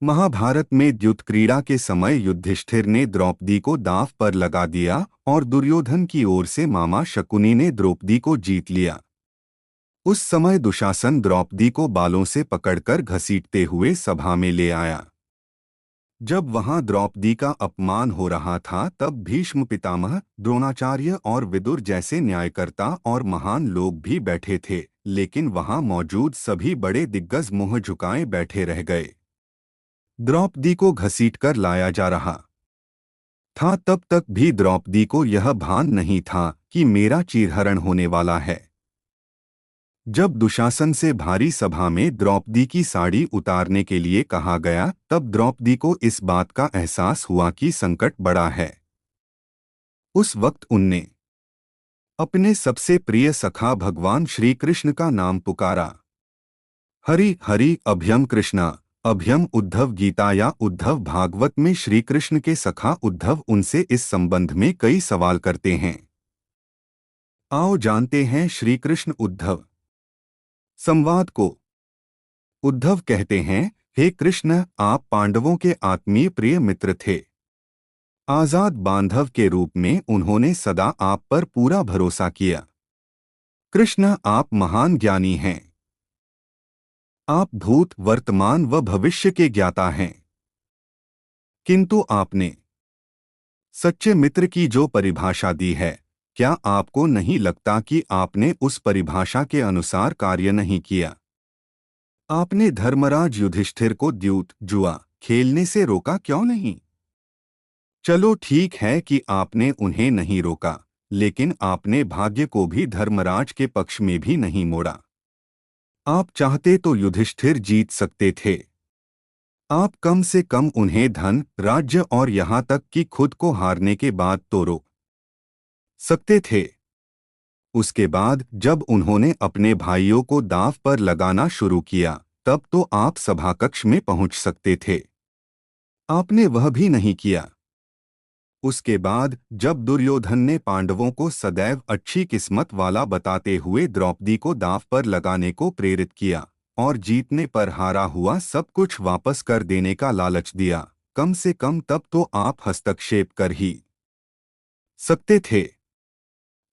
महाभारत में युद्ध क्रीड़ा के समय युधिष्ठिर ने द्रौपदी को दांव पर लगा दिया और दुर्योधन की ओर से मामा शकुनी ने द्रौपदी को जीत लिया। उस समय दुशासन द्रौपदी को बालों से पकड़कर घसीटते हुए सभा में ले आया। जब वहां द्रौपदी का अपमान हो रहा था तब भीष्म पितामह, द्रोणाचार्य और विदुर जैसे न्यायकर्ता और महान लोग भी बैठे थे, लेकिन वहां मौजूद सभी बड़े दिग्गज मुंह झुकाए बैठे रह गए। द्रौपदी को घसीटकर लाया जा रहा था, तब तक भी द्रौपदी को यह भान नहीं था कि मेरा चीरहरण होने वाला है। जब दुशासन से भारी सभा में द्रौपदी की साड़ी उतारने के लिए कहा गया तब द्रौपदी को इस बात का एहसास हुआ कि संकट बड़ा है। उस वक्त उनने अपने सबसे प्रिय सखा भगवान श्री कृष्ण का नाम पुकारा। हरि हरि अभयम कृष्णा अभयम। उद्धव गीता या उद्धव भागवत में श्री कृष्ण के सखा उद्धव उनसे इस संबंध में कई सवाल करते हैं। आओ जानते हैं श्री कृष्ण उद्धव संवाद को। उद्धव कहते हैं, हे कृष्ण, आप पांडवों के आत्मीय प्रिय मित्र थे। आजाद बांधव के रूप में उन्होंने सदा आप पर पूरा भरोसा किया। कृष्ण, आप महान ज्ञानी हैं। आप भूत, वर्तमान व भविष्य के ज्ञाता हैं। किंतु आपने सच्चे मित्र की जो परिभाषा दी है, क्या आपको नहीं लगता कि आपने उस परिभाषा के अनुसार कार्य नहीं किया? आपने धर्मराज युधिष्ठिर को द्यूत, जुआ खेलने से रोका क्यों नहीं? चलो ठीक है कि आपने उन्हें नहीं रोका, लेकिन आपने भाग्य को भी धर्मराज के पक्ष में भी नहीं मोड़ा। आप चाहते तो युधिष्ठिर जीत सकते थे। आप कम से कम उन्हें धन, राज्य और यहाँ तक कि खुद को हारने के बाद तो रोक सकते थे। उसके बाद जब उन्होंने अपने भाइयों को दांव पर लगाना शुरू किया तब तो आप सभाकक्ष में पहुंच सकते थे। आपने वह भी नहीं किया। उसके बाद जब दुर्योधन ने पांडवों को सदैव अच्छी किस्मत वाला बताते हुए द्रौपदी को दांव पर लगाने को प्रेरित किया और जीतने पर हारा हुआ सब कुछ वापस कर देने का लालच दिया, कम से कम तब तो आप हस्तक्षेप कर ही सकते थे।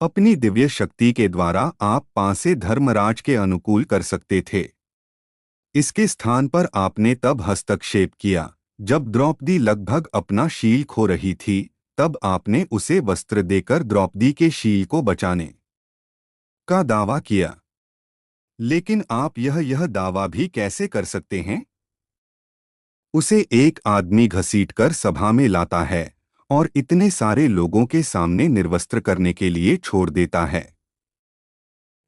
अपनी दिव्य शक्ति के द्वारा आप पासे धर्मराज के अनुकूल कर सकते थे। इसके स्थान पर आपने तब हस्तक्षेप किया जब द्रौपदी लगभग अपना शील खो रही थी, तब आपने उसे वस्त्र देकर द्रौपदी के शील को बचाने का दावा किया। लेकिन आप यह दावा भी कैसे कर सकते हैं? उसे एक आदमी घसीटकर सभा में लाता है और इतने सारे लोगों के सामने निर्वस्त्र करने के लिए छोड़ देता है।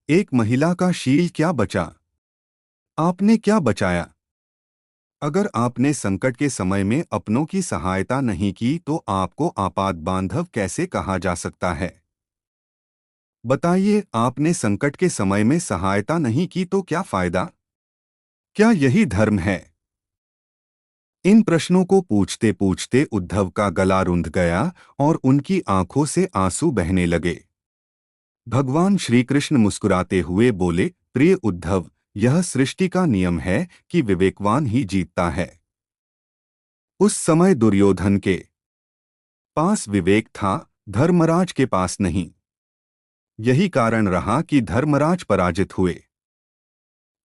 एक महिला का शील क्या बचा? आपने क्या बचाया? अगर आपने संकट के समय में अपनों की सहायता नहीं की तो आपको आपात बांधव कैसे कहा जा सकता है? बताइए, आपने संकट के समय में सहायता नहीं की तो क्या फायदा? क्या यही धर्म है? इन प्रश्नों को पूछते पूछते उद्धव का गला रुंध गया और उनकी आंखों से आंसू बहने लगे। भगवान श्री कृष्ण मुस्कुराते हुए बोले, प्रिय उद्धव, यह सृष्टि का नियम है कि विवेकवान ही जीतता है। उस समय दुर्योधन के पास विवेक था, धर्मराज के पास नहीं। यही कारण रहा कि धर्मराज पराजित हुए।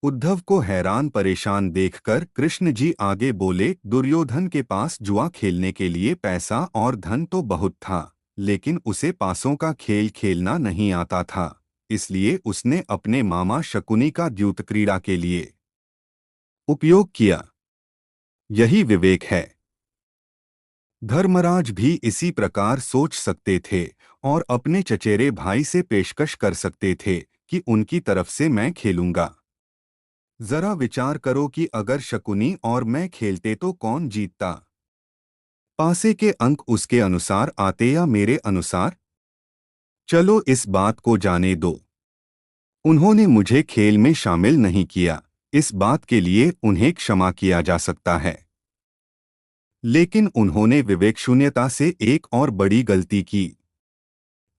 उद्धव को हैरान परेशान देखकर कृष्ण जी आगे बोले, दुर्योधन के पास जुआ खेलने के लिए पैसा और धन तो बहुत था, लेकिन उसे पासों का खेल खेलना नहीं आता था, इसलिए उसने अपने मामा शकुनी का द्यूत क्रीड़ा के लिए उपयोग किया। यही विवेक है। धर्मराज भी इसी प्रकार सोच सकते थे और अपने चचेरे भाई से पेशकश कर सकते थे कि उनकी तरफ से मैं खेलूंगा। जरा विचार करो कि अगर शकुनी और मैं खेलते तो कौन जीतता? पासे के अंक उसके अनुसार आते या मेरे अनुसार? चलो इस बात को जाने दो। उन्होंने मुझे खेल में शामिल नहीं किया, इस बात के लिए उन्हें क्षमा किया जा सकता है। लेकिन उन्होंने विवेकशून्यता से एक और बड़ी गलती की,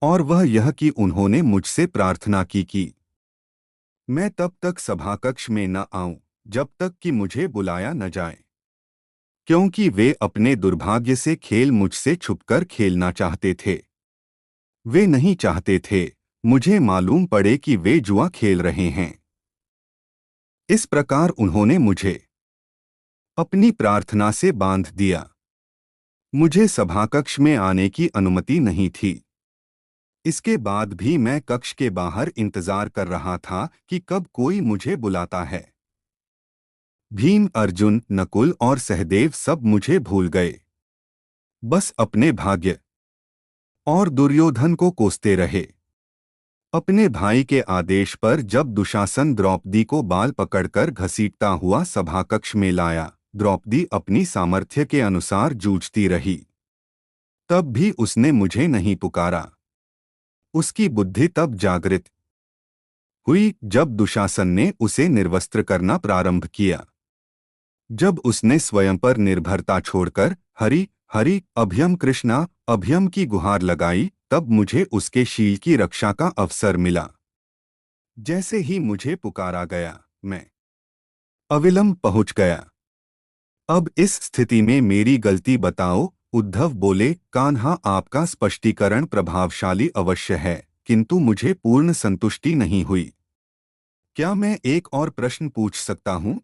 और वह यह कि उन्होंने मुझसे प्रार्थना की कि मैं तब तक सभाकक्ष में न आऊं जब तक कि मुझे बुलाया न जाए। क्योंकि वे अपने दुर्भाग्य से खेल मुझसे छुपकर खेलना चाहते थे। वे नहीं चाहते थे मुझे मालूम पड़े कि वे जुआ खेल रहे हैं। इस प्रकार उन्होंने मुझे अपनी प्रार्थना से बांध दिया। मुझे सभाकक्ष में आने की अनुमति नहीं थी। इसके बाद भी मैं कक्ष के बाहर इंतजार कर रहा था कि कब कोई मुझे बुलाता है। भीम, अर्जुन, नकुल और सहदेव सब मुझे भूल गए। बस अपने भाग्य और दुर्योधन को कोसते रहे। अपने भाई के आदेश पर जब दुशासन द्रौपदी को बाल पकड़कर घसीटता हुआ सभाकक्ष में लाया, द्रौपदी अपनी सामर्थ्य के अनुसार जूझती रही। तब भी उसने मुझे नहीं पुकारा। उसकी बुद्धि तब जागृत हुई जब दुशासन ने उसे निर्वस्त्र करना प्रारंभ किया। जब उसने स्वयं पर निर्भरता छोड़कर हरि हरि अभयम कृष्णा अभयम की गुहार लगाई, तब मुझे उसके शील की रक्षा का अवसर मिला। जैसे ही मुझे पुकारा गया, मैं अविलंब पहुंच गया। अब इस स्थिति में मेरी गलती बताओ। उद्धव बोले, कान्हा, आपका स्पष्टीकरण प्रभावशाली अवश्य है, किंतु मुझे पूर्ण संतुष्टि नहीं हुई। क्या मैं एक और प्रश्न पूछ सकता हूं?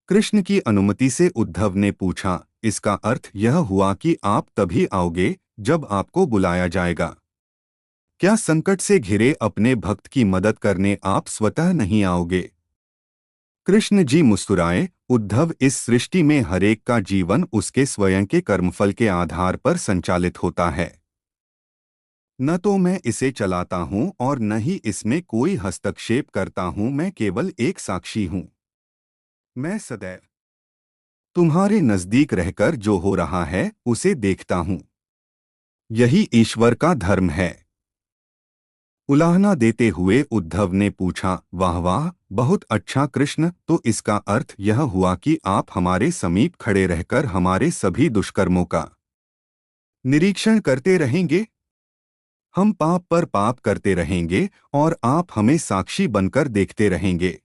कृष्ण की अनुमति से उद्धव ने पूछा। इसका अर्थ यह हुआ कि आप तभी आओगे जब आपको बुलाया जाएगा। क्या संकट से घिरे अपने भक्त की मदद करने आप स्वतः नहीं आओगे? कृष्ण जी मुस्कुराए, उद्धव, इस सृष्टि में हरेक का जीवन उसके स्वयं के कर्मफल के आधार पर संचालित होता है। न तो मैं इसे चलाता हूं और न ही इसमें कोई हस्तक्षेप करता हूं। मैं केवल एक साक्षी हूं। मैं सदैव तुम्हारे नजदीक रहकर जो हो रहा है उसे देखता हूं। यही ईश्वर का धर्म है। उलाहना देते हुए उद्धव ने पूछा, वाह वाह, बहुत अच्छा कृष्ण, तो इसका अर्थ यह हुआ कि आप हमारे समीप खड़े रहकर हमारे सभी दुष्कर्मों का निरीक्षण करते रहेंगे। हम पाप पर पाप करते रहेंगे और आप हमें साक्षी बनकर देखते रहेंगे।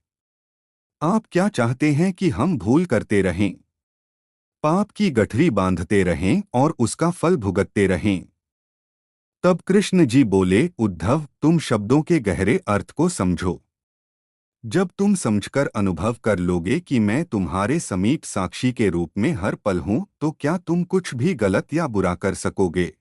आप क्या चाहते हैं कि हम भूल करते रहें, पाप की गठरी बांधते रहें और उसका फल भुगतते रहें? तब कृष्ण जी बोले, उद्धव, तुम शब्दों के गहरे अर्थ को समझो। जब तुम समझकर अनुभव कर लोगे कि मैं तुम्हारे समीप साक्षी के रूप में हर पल हूं, तो क्या तुम कुछ भी गलत या बुरा कर सकोगे?